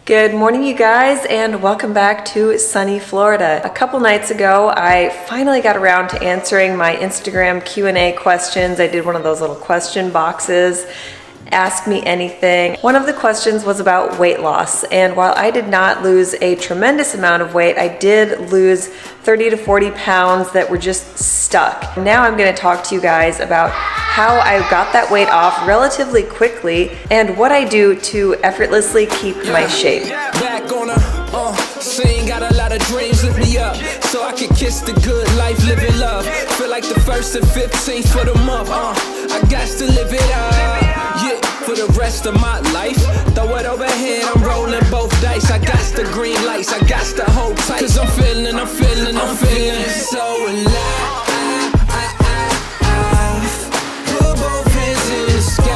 Good morning, you guys, and welcome back to sunny Florida. A couple nights ago, I finally got around to answering my Instagram Q&A questions. I did one of those little question boxes. Ask me anything. One of the questions was about weight loss, and while I did not lose a tremendous amount of weight, I did lose 30 to 40 pounds that were just stuck. Now I'm going to talk to you guys about how I got that weight off relatively quickly and what I do to effortlessly keep my shape. Back on a scene, got a lot of dreams, lift me up so I can kiss the good life, live in love. Feel like the 1st and 15th for the month. I got to live it up. Yeah, for the rest of my life. Throw it overhead, I'm rolling both dice. I got the green lights, I got the hold tight. Cause I'm feeling so alive. Put both hands in the sky.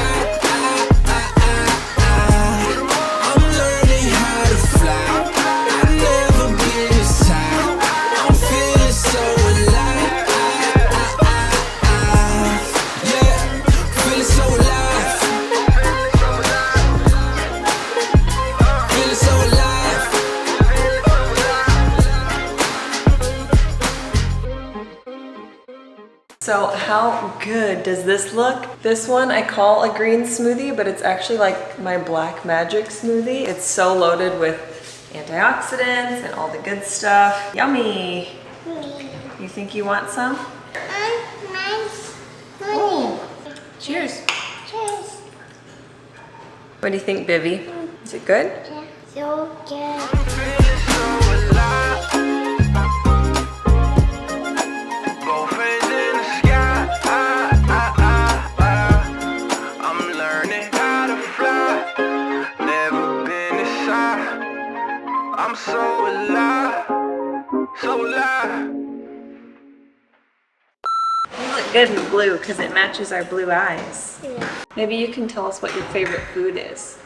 I'm learning how to fly. I've never been this high. I'm feeling so alive. Yeah, feeling so alive. Feeling so alive. So how good does this look? This one I call a green smoothie, but it's actually like my black magic smoothie. It's so loaded with antioxidants and all the good stuff. Yummy. You think you want some? Oh, cheers. Cheers. What do you think, Bivy? Is it good? So good. I'm so alive, so alive. You look good in blue because it matches our blue eyes. Yeah. Maybe you can tell us what your favorite food is.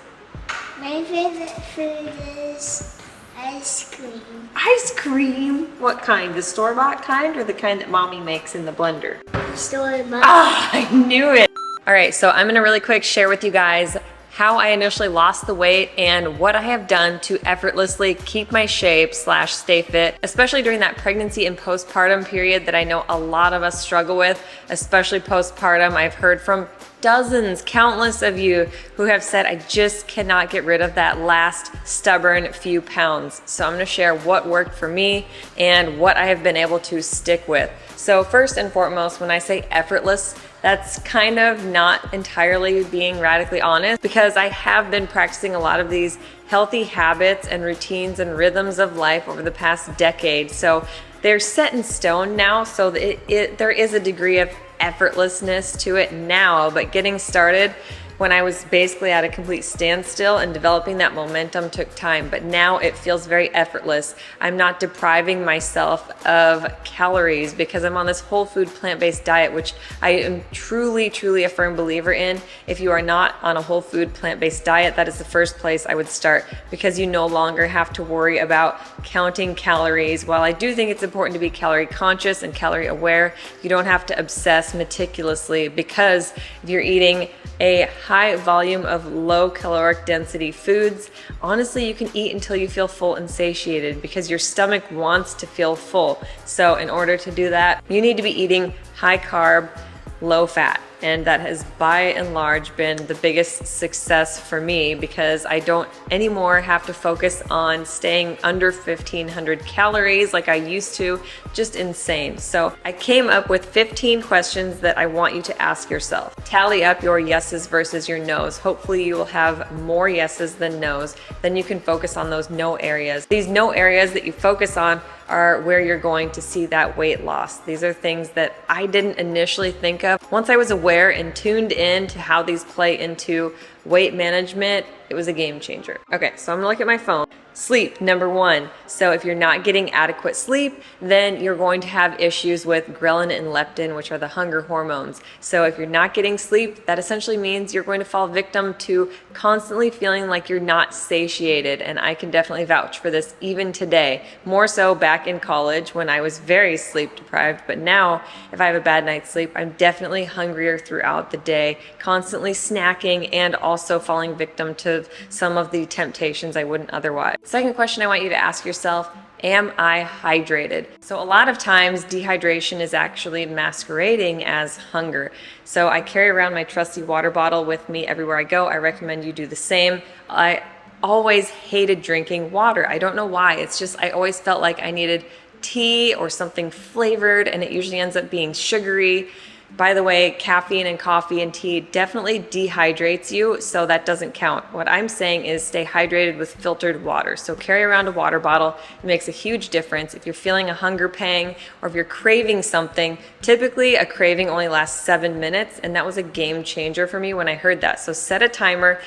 My favorite food is ice cream. Ice cream? What kind? The store-bought kind or the kind that mommy makes in the blender? Store-bought. Ah, I knew it. All right, so I'm gonna really quick share with you guys how I initially lost the weight and what I have done to effortlessly keep my shape / stay fit, especially during that pregnancy and postpartum period that I know a lot of us struggle with, especially postpartum. I've heard from dozens, countless of you who have said, I just cannot get rid of that last stubborn few pounds. So I'm gonna share what worked for me and what I have been able to stick with. So first and foremost, when I say effortless, that's kind of not entirely being radically honest, because I have been practicing a lot of these healthy habits and routines and rhythms of life over the past decade. So they're set in stone now, so there is a degree of effortlessness to it now, but getting started when I was basically at a complete standstill and developing that momentum took time, but now it feels very effortless. I'm not depriving myself of calories because I'm on this whole food plant-based diet, which I am truly, truly a firm believer in. If you are not on a whole food plant-based diet, that is the first place I would start, because you no longer have to worry about counting calories. While I do think it's important to be calorie conscious and calorie aware, you don't have to obsess meticulously, because if you're eating a high volume of low caloric density foods, honestly, you can eat until you feel full and satiated because your stomach wants to feel full. So in order to do that, you need to be eating high carb, low fat. And that has by and large been the biggest success for me, because I don't anymore have to focus on staying under 1,500 calories like I used to. Just insane. So I came up with 15 questions that I want you to ask yourself. Tally up your yeses versus your nos. Hopefully you will have more yeses than nos. Then you can focus on those no areas. These no areas that you focus on are where you're going to see that weight loss. These are things that I didn't initially think of. Once I was aware and tuned in to how these play into weight management, it was a game changer. Okay, so I'm gonna look at my phone. Sleep, number one. So if you're not getting adequate sleep, then you're going to have issues with ghrelin and leptin, which are the hunger hormones. So if you're not getting sleep, that essentially means you're going to fall victim to constantly feeling like you're not satiated. And I can definitely vouch for this even today. More so back in college when I was very sleep deprived. But now, if I have a bad night's sleep, I'm definitely hungrier throughout the day, constantly snacking, and also falling victim to some of the temptations I wouldn't otherwise. Second question I want you to ask yourself: am I hydrated? So a lot of times dehydration is actually masquerading as hunger. So I carry around my trusty water bottle with me everywhere I go. I recommend you do the same. I always hated drinking water. I don't know why. It's just I always felt like I needed tea or something flavored, and it usually ends up being sugary. By the way, caffeine and coffee and tea definitely dehydrates you, so that doesn't count. What I'm saying is stay hydrated with filtered water. So carry around a water bottle. It makes a huge difference. If you're feeling a hunger pang or if you're craving something, typically a craving only lasts 7 minutes, and that was a game changer for me when I heard that. So set a timer,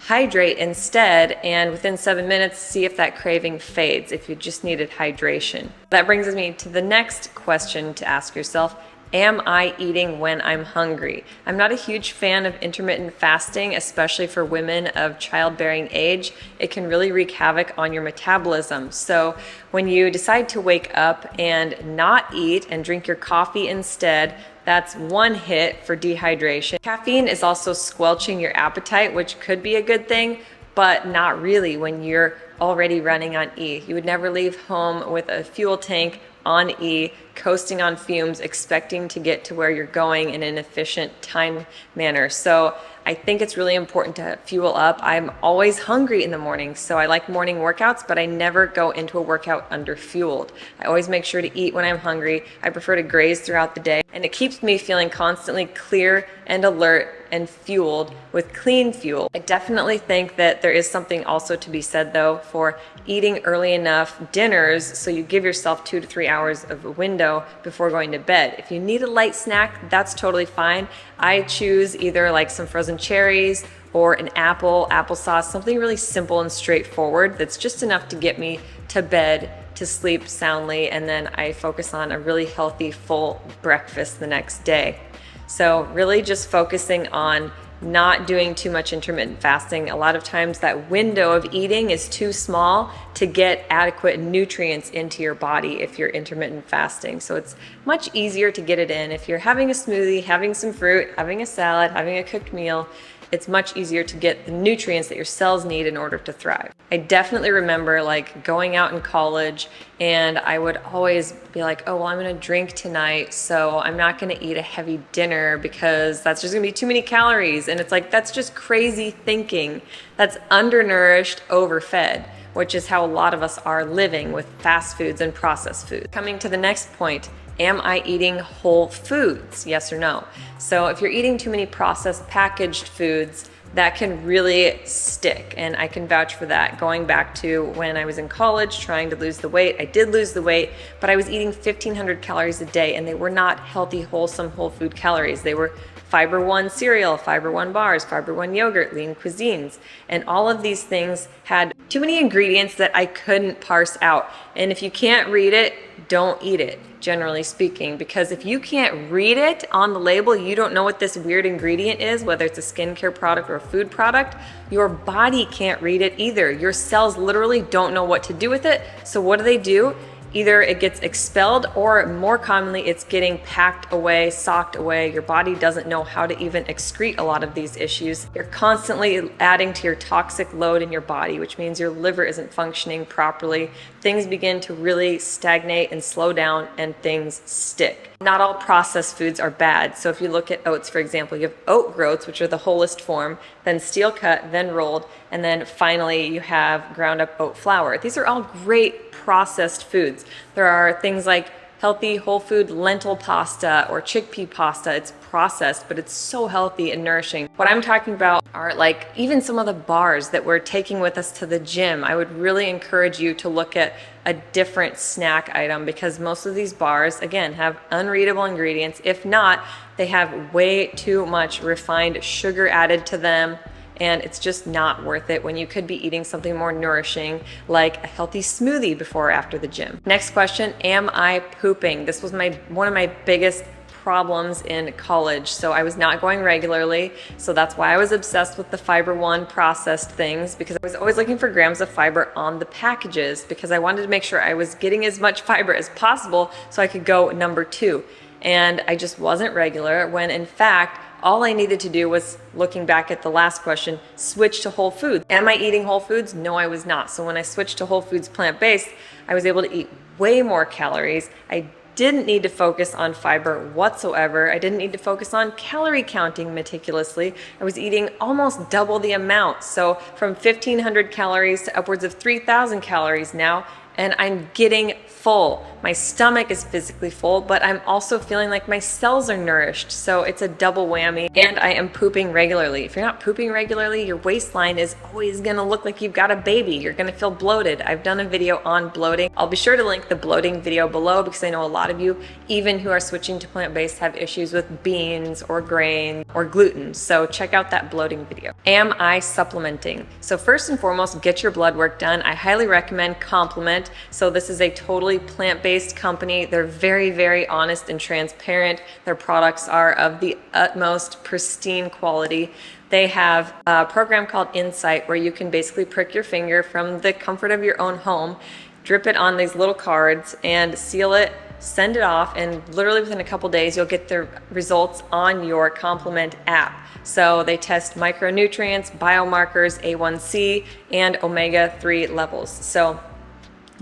hydrate instead, and within 7 minutes, see if that craving fades, if you just needed hydration. That brings me to the next question to ask yourself: am I eating when I'm hungry? I'm not a huge fan of intermittent fasting, especially for women of childbearing age. It can really wreak havoc on your metabolism. So when you decide to wake up and not eat and drink your coffee instead, that's one hit for dehydration. Caffeine is also squelching your appetite, which could be a good thing, but not really when you're already running on E. You would never leave home with a fuel tank on E, coasting on fumes, expecting to get to where you're going in an efficient time manner. So I think it's really important to fuel up. I'm always hungry in the morning, so I like morning workouts, but I never go into a workout underfueled. I always make sure to eat when I'm hungry. I prefer to graze throughout the day, and it keeps me feeling constantly clear and alert and fueled with clean fuel. I definitely think that there is something also to be said though for eating early enough dinners so you give yourself 2 to 3 hours of a window before going to bed. If you need a light snack, that's totally fine. I choose either like some frozen cherries or an apple, applesauce, something really simple and straightforward that's just enough to get me to bed to sleep soundly, and then I focus on a really healthy, full breakfast the next day. So really just focusing on not doing too much intermittent fasting. A lot of times that window of eating is too small to get adequate nutrients into your body if you're intermittent fasting. So it's much easier to get it in. If you're having a smoothie, having some fruit, having a salad, having a cooked meal, it's much easier to get the nutrients that your cells need in order to thrive. I definitely remember like going out in college, and I would always be like, oh, well, I'm gonna drink tonight, so I'm not gonna eat a heavy dinner because that's just gonna be too many calories. And it's like, that's just crazy thinking. That's undernourished, overfed, which is how a lot of us are living with fast foods and processed foods. Coming to the next point, am I eating whole foods? Yes or no? So if you're eating too many processed packaged foods, that can really stick, and I can vouch for that. Going back to when I was in college trying to lose the weight, I did lose the weight, but I was eating 1,500 calories a day, and they were not healthy, wholesome, whole food calories. They were Fiber One cereal, Fiber One bars, Fiber One yogurt, lean cuisines, and all of these things had too many ingredients that I couldn't parse out. And if you can't read it, don't eat it, generally speaking, because if you can't read it on the label, you don't know what this weird ingredient is, whether it's a skincare product or a food product, your body can't read it either. Your cells literally don't know what to do with it. So what do? Either it gets expelled, or more commonly it's getting packed away, socked away. Your body doesn't know how to even excrete a lot of these issues. You're constantly adding to your toxic load in your body, which means your liver isn't functioning properly. Things begin to really stagnate and slow down, and things stick. Not all processed foods are bad. So if you look at oats, for example, you have oat groats, which are the wholest form, then steel cut, then rolled, and then finally you have ground up oat flour. These are all great processed foods. There are things like healthy whole food lentil pasta or chickpea pasta. It's processed, but it's so healthy and nourishing. What I'm talking about are like even some of the bars that we're taking with us to the gym. I would really encourage you to look at a different snack item, because most of these bars, again, have unreadable ingredients. If not, they have way too much refined sugar added to them, and it's just not worth it when you could be eating something more nourishing like a healthy smoothie before or after the gym. Next question, am I pooping? This was one of my biggest problems in college. So I was not going regularly. So that's why I was obsessed with the Fiber One processed things, because I was always looking for grams of fiber on the packages, because I wanted to make sure I was getting as much fiber as possible so I could go number 2. And I just wasn't regular, when in fact All I needed to do was, looking back at the last question, switch to whole foods. Am I eating whole foods? No, I was not. So when I switched to whole foods plant-based, I was able to eat way more calories. I didn't need to focus on fiber whatsoever. I didn't need to focus on calorie counting meticulously. I was eating almost double the amount. So from 1,500 calories to upwards of 3,000 calories now, and I'm getting full. My stomach is physically full, but I'm also feeling like my cells are nourished. So it's a double whammy, and I am pooping regularly. If you're not pooping regularly, your waistline is always gonna look like you've got a baby. You're gonna feel bloated. I've done a video on bloating. I'll be sure to link the bloating video below because I know a lot of you, even who are switching to plant-based, have issues with beans or grain or gluten. So check out that bloating video. Am I supplementing? So first and foremost, get your blood work done. I highly recommend Complement. So this is a totally plant-based company. They're very, very honest and transparent. Their products are of the utmost pristine quality. They have a program called Insight where you can basically prick your finger from the comfort of your own home, drip it on these little cards and seal it, send it off, and literally within a couple days you'll get the results on your Complement app. So they test micronutrients, biomarkers, A1C, and omega-3 levels. So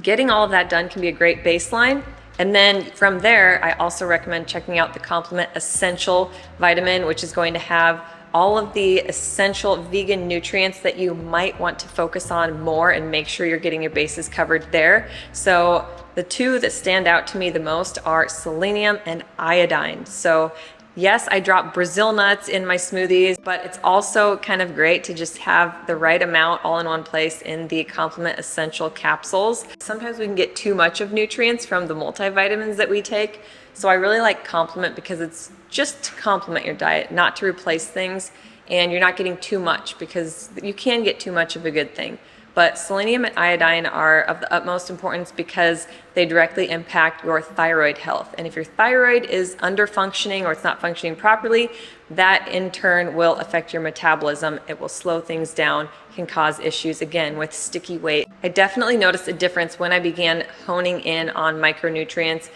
getting all of that done can be a great baseline. And then from there, I also recommend checking out the Complement Essential Vitamin, which is going to have all of the essential vegan nutrients that you might want to focus on more and make sure you're getting your bases covered there. So the two that stand out to me the most are selenium and iodine. So yes, I drop Brazil nuts in my smoothies, but it's also kind of great to just have the right amount all in one place in the Complement Essential capsules. Sometimes we can get too much of nutrients from the multivitamins that we take. So I really like Complement because it's just to complement your diet, not to replace things, and you're not getting too much because you can get too much of a good thing. But selenium and iodine are of the utmost importance because they directly impact your thyroid health. And if your thyroid is under functioning or it's not functioning properly, that in turn will affect your metabolism. It will slow things down, can cause issues again with sticky weight. I definitely noticed a difference when I began honing in on micronutrients.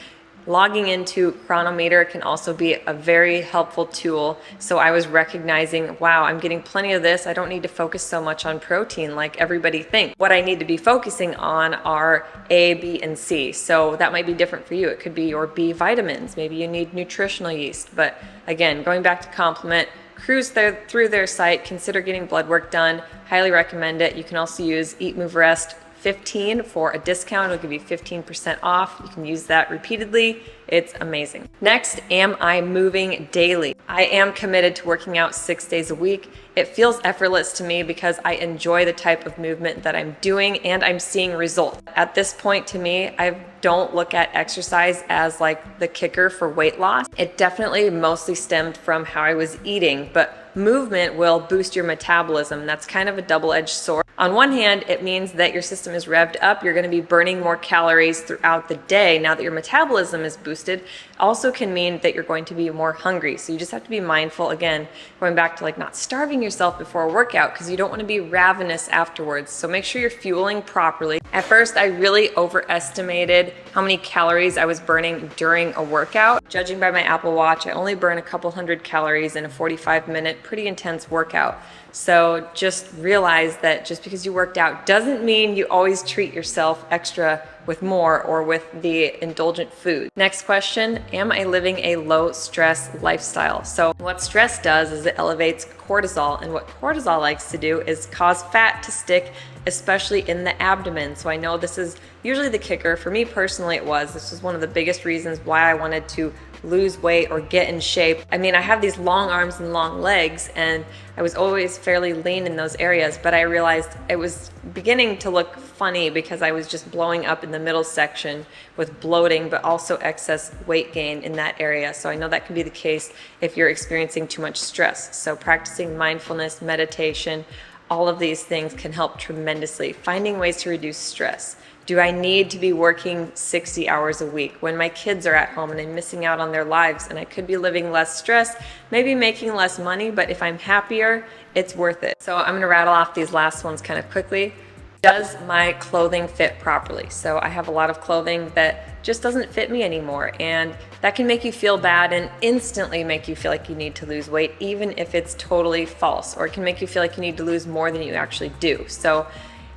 Logging into Chronometer can also be a very helpful tool. So I was recognizing, wow, I'm getting plenty of this. I don't need to focus so much on protein like everybody thinks. What I need to be focusing on are A, B, and C. So that might be different for you. It could be your B vitamins. Maybe you need nutritional yeast. But again, going back to Complement, cruise through their site, consider getting blood work done. Highly recommend it. You can also use Eat, Move, Rest 15 for a discount. It'll give you 15% off. You can use that repeatedly. It's amazing. Next, am I moving daily? I am committed to working out 6 days a week. It feels effortless to me because I enjoy the type of movement that I'm doing and I'm seeing results. At this point to me, I don't look at exercise as like the kicker for weight loss. It definitely mostly stemmed from how I was eating, but movement will boost your metabolism. That's kind of a double-edged sword. On one hand, it means that your system is revved up. You're going to be burning more calories throughout the day now that your metabolism is boosted. Also can mean that you're going to be more hungry. So you just have to be mindful, again, going back to like not starving yourself before a workout because you don't want to be ravenous afterwards. So make sure you're fueling properly. At first, I really overestimated how many calories I was burning during a workout. Judging by my Apple Watch, I only burn a couple hundred calories in a 45-minute, pretty intense workout. So just realize that just because you worked out doesn't mean you always treat yourself extra with more or with the indulgent food. Next question, am I living a low stress lifestyle? So what stress does is it elevates cortisol, and what cortisol likes to do is cause fat to stick, especially in the abdomen. So I know this is usually the kicker. For me personally, this was one of the biggest reasons why I wanted to lose weight or get in shape. I mean, I have these long arms and long legs, and I was always fairly lean in those areas, but I realized it was beginning to look funny because I was just blowing up in the middle section with bloating, but also excess weight gain in that area. So I know that can be the case if you're experiencing too much stress. So practicing mindfulness, meditation, all of these things can help tremendously. Finding ways to reduce stress. Do I need to be working 60 hours a week when my kids are at home and I'm missing out on their lives and I could be living less stress, maybe making less money, but if I'm happier, it's worth it. So I'm gonna rattle off these last ones kind of quickly. Does my clothing fit properly? So I have a lot of clothing that just doesn't fit me anymore, and that can make you feel bad and instantly make you feel like you need to lose weight, even if it's totally false, or it can make you feel like you need to lose more than you actually do. So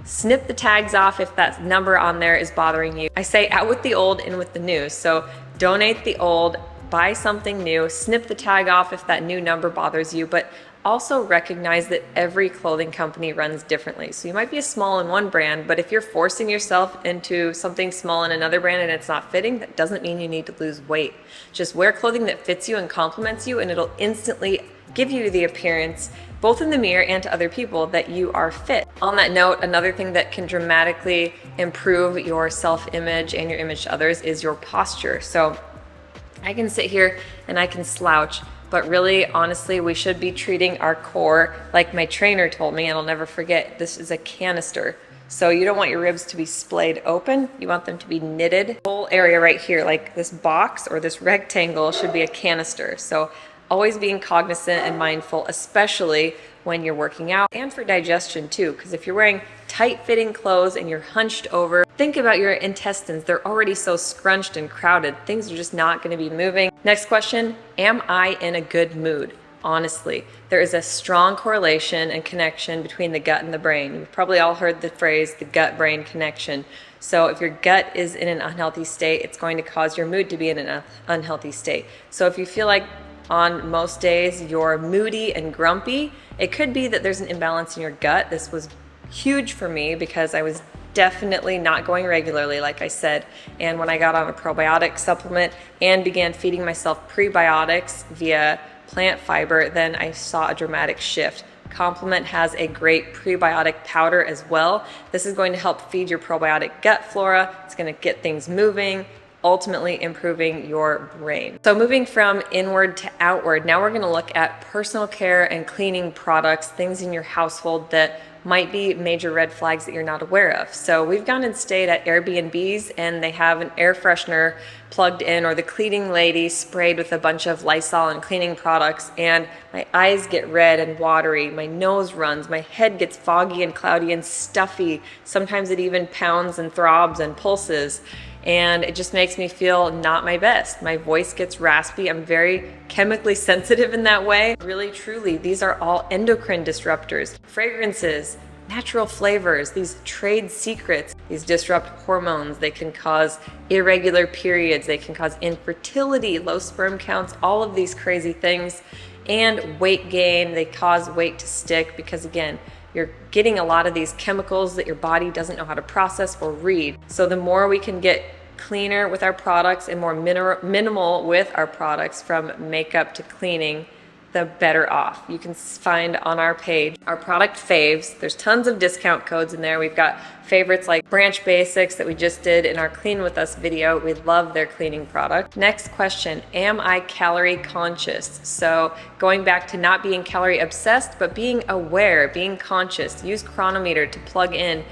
snip the tags off if that number on there is bothering you. I say out with the old, in with the new. So donate the old, buy something new, snip the tag off if that new number bothers you, but also recognize that every clothing company runs differently. So you might be a small in one brand, but if you're forcing yourself into something small in another brand and it's not fitting, that doesn't mean you need to lose weight. Just wear clothing that fits you and complements you, and it'll instantly give you the appearance, both in the mirror and to other people, that you are fit. On that note, another thing that can dramatically improve your self-image and your image to others is your posture. So I can sit here and I can slouch, but really, honestly, we should be treating our core like my trainer told me, and I'll never forget, this is a canister. So you don't want your ribs to be splayed open, you want them to be knitted. The whole area right here, like this box or this rectangle, should be a canister. So always being cognizant and mindful, especially when you're working out, and for digestion too, because if you're wearing tight-fitting clothes and you're hunched over, think about your intestines. They're already so scrunched and crowded. Things are just not going to be moving. Next question, am I in a good mood? Honestly, there is a strong correlation and connection between the gut and the brain. You've probably all heard the phrase, the gut-brain connection. So if your gut is in an unhealthy state, it's going to cause your mood to be in an unhealthy state. So if you feel like on most days you're moody and grumpy, it could be that there's an imbalance in your gut. This was huge for me because I was definitely not going regularly, like I said. And when I got on a probiotic supplement and began feeding myself prebiotics via plant fiber, then I saw a dramatic shift. Complement has a great prebiotic powder as well. This is going to help feed your probiotic gut flora. It's going to get things moving, ultimately improving your brain. So moving from inward to outward, now we're going to look at personal care and cleaning products, things in your household that might be major red flags that you're not aware of. So we've gone and stayed at Airbnbs, and they have an air freshener plugged in, or the cleaning lady sprayed with a bunch of Lysol and cleaning products, and my eyes get red and watery, my nose runs, my head gets foggy and cloudy and stuffy. Sometimes it even pounds and throbs and pulses, and it just makes me feel not my best. My voice gets raspy. I'm very chemically sensitive in that way. Really, truly, these are all endocrine disruptors. Fragrances, natural flavors, these trade secrets, these disrupt hormones. They can cause irregular periods. They can cause infertility, low sperm counts, all of these crazy things. And weight gain. They cause weight to stick because, again, you're getting a lot of these chemicals that your body doesn't know how to process or read. So the more we can get cleaner with our products and more minimal with our products, from makeup to cleaning, the better off. You can find on our page our product faves. There's tons of discount codes in there. We've got favorites like Branch Basics that we just did in our Clean With Us video. We love their cleaning product. Next question, am I calorie conscious? So going back to not being calorie obsessed, but being aware, being conscious. Use Chronometer to plug in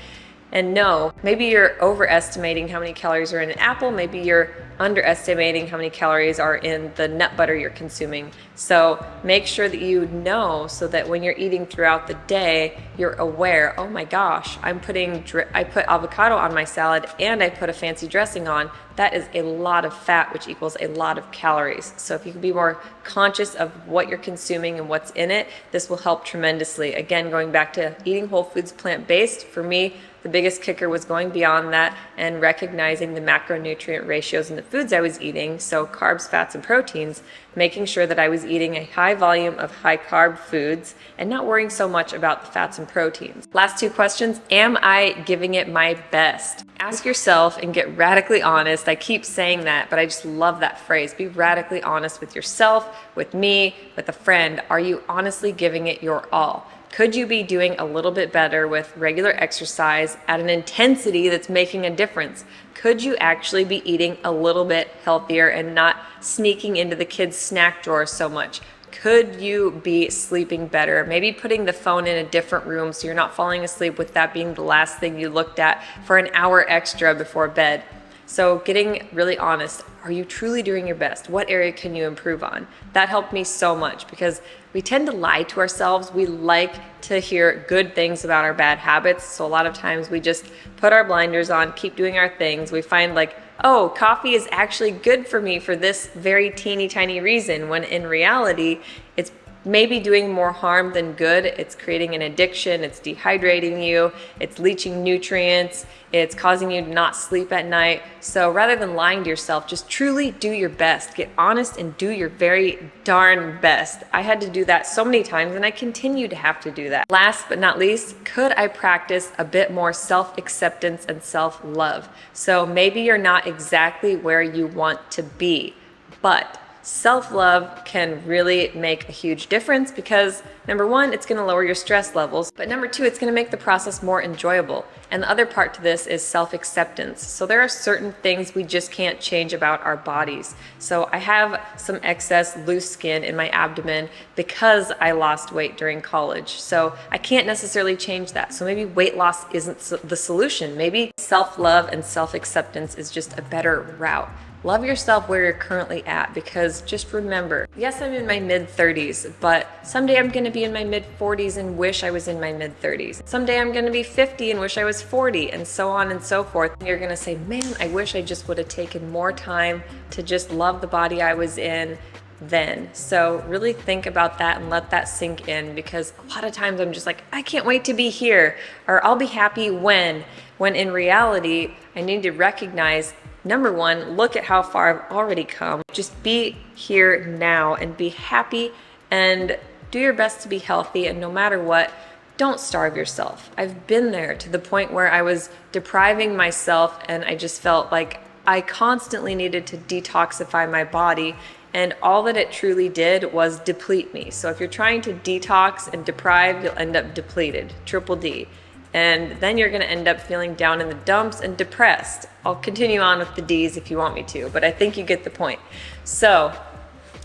and know. Maybe you're overestimating how many calories are in an apple. Maybe you're underestimating how many calories are in the nut butter you're consuming. So make sure that you know, so that when you're eating throughout the day, you're aware, oh my gosh, I put avocado on my salad and I put a fancy dressing on. That is a lot of fat, which equals a lot of calories. So if you can be more conscious of what you're consuming and what's in it, this will help tremendously. Again, going back to eating whole foods, plant-based, for me, the biggest kicker was going beyond that and recognizing the macronutrient ratios in the foods I was eating, so carbs, fats, and proteins, making sure that I was eating a high volume of high carb foods and not worrying so much about the fats and proteins. Last two questions, am I giving it my best? Ask yourself and get radically honest. I keep saying that, but I just love that phrase. Be radically honest with yourself, with me, with a friend. Are you honestly giving it your all? Could you be doing a little bit better with regular exercise at an intensity that's making a difference? Could you actually be eating a little bit healthier and not sneaking into the kids' snack drawer so much? Could you be sleeping better? Maybe putting the phone in a different room so you're not falling asleep with that being the last thing you looked at for an hour extra before bed. So getting really honest, are you truly doing your best? What area can you improve on? That helped me so much because we tend to lie to ourselves. We like to hear good things about our bad habits. So a lot of times we just put our blinders on, keep doing our things. We find like, oh, coffee is actually good for me for this very teeny tiny reason, when in reality, it's maybe doing more harm than good. It's creating an addiction, it's dehydrating you, it's leaching nutrients, it's causing you to not sleep at night. So rather than lying to yourself, just truly do your best. Get honest and do your very darn best. I had to do that so many times and I continue to have to do that. Last but not least, could I practice a bit more self-acceptance and self-love? So maybe you're not exactly where you want to be, but self-love can really make a huge difference because number one, it's going to lower your stress levels, but number two, it's going to make the process more enjoyable. And the other part to this is self-acceptance. So there are certain things we just can't change about our bodies. So I have some excess loose skin in my abdomen because I lost weight during college. So I can't necessarily change that. So maybe weight loss isn't the solution. Maybe self-love and self-acceptance is just a better route. Love yourself where you're currently at, because just remember, yes, I'm in my mid-30s, but someday I'm gonna be in my mid-40s and wish I was in my mid-30s. Someday I'm gonna be 50 and wish I was 40, and so on and so forth. And you're gonna say, man, I wish I just would have taken more time to just love the body I was in then. So really think about that and let that sink in, because a lot of times I'm just like, I can't wait to be here, or I'll be happy when in reality, I need to recognize, number one, look at how far I've already come. Just be here now and be happy and do your best to be healthy, and no matter what, don't starve yourself. I've been there to the point where I was depriving myself and I just felt like I constantly needed to detoxify my body, and all that it truly did was deplete me. So if you're trying to detox and deprive, you'll end up depleted, triple D. And then you're gonna end up feeling down in the dumps and depressed. I'll continue on with the D's if you want me to, but I think you get the point. So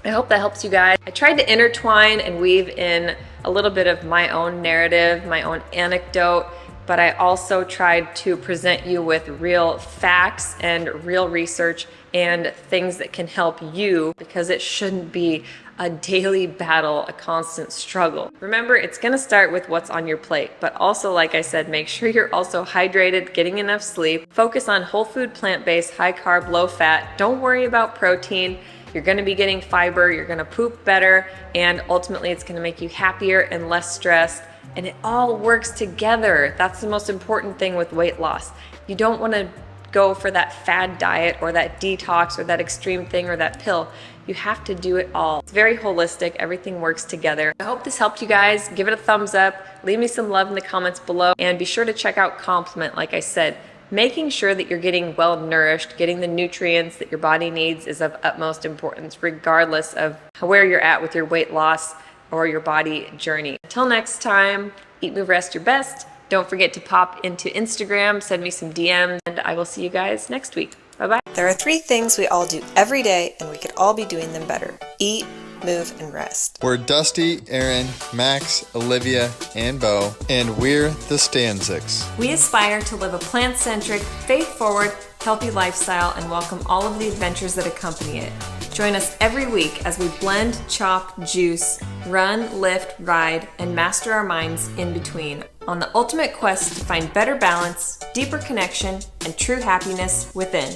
I hope that helps you guys. I tried to intertwine and weave in a little bit of my own narrative, my own anecdote, but I also tried to present you with real facts and real research and things that can help you, because it shouldn't be a daily battle, a constant struggle. Remember, it's gonna start with what's on your plate, but also, like I said, make sure you're also hydrated, getting enough sleep, focus on whole food, plant-based, high carb, low fat. Don't worry about protein. You're gonna be getting fiber, you're gonna poop better, and ultimately it's gonna make you happier and less stressed. And it all works together. That's the most important thing with weight loss. You don't wanna go for that fad diet or that detox or that extreme thing or that pill. You have to do it all. It's very holistic. Everything works together. I hope this helped you guys. Give it a thumbs up. Leave me some love in the comments below. And be sure to check out Complement. Like I said, making sure that you're getting well nourished, getting the nutrients that your body needs is of utmost importance, regardless of where you're at with your weight loss or your body journey. Until next time, eat, move, rest your best. Don't forget to pop into Instagram, send me some DMs, and I will see you guys next week. Bye-bye. There are 3 things we all do every day, and we could all be doing them better. Eat, move, and rest. We're Dusty, Aaron, Max, Olivia, and Bo, and we're the Stanzics. We aspire to live a plant-centric, faith-forward, healthy lifestyle and welcome all of the adventures that accompany it. Join us every week as we blend, chop, juice, run, lift, ride, and master our minds in between on the ultimate quest to find better balance, deeper connection, and true happiness within.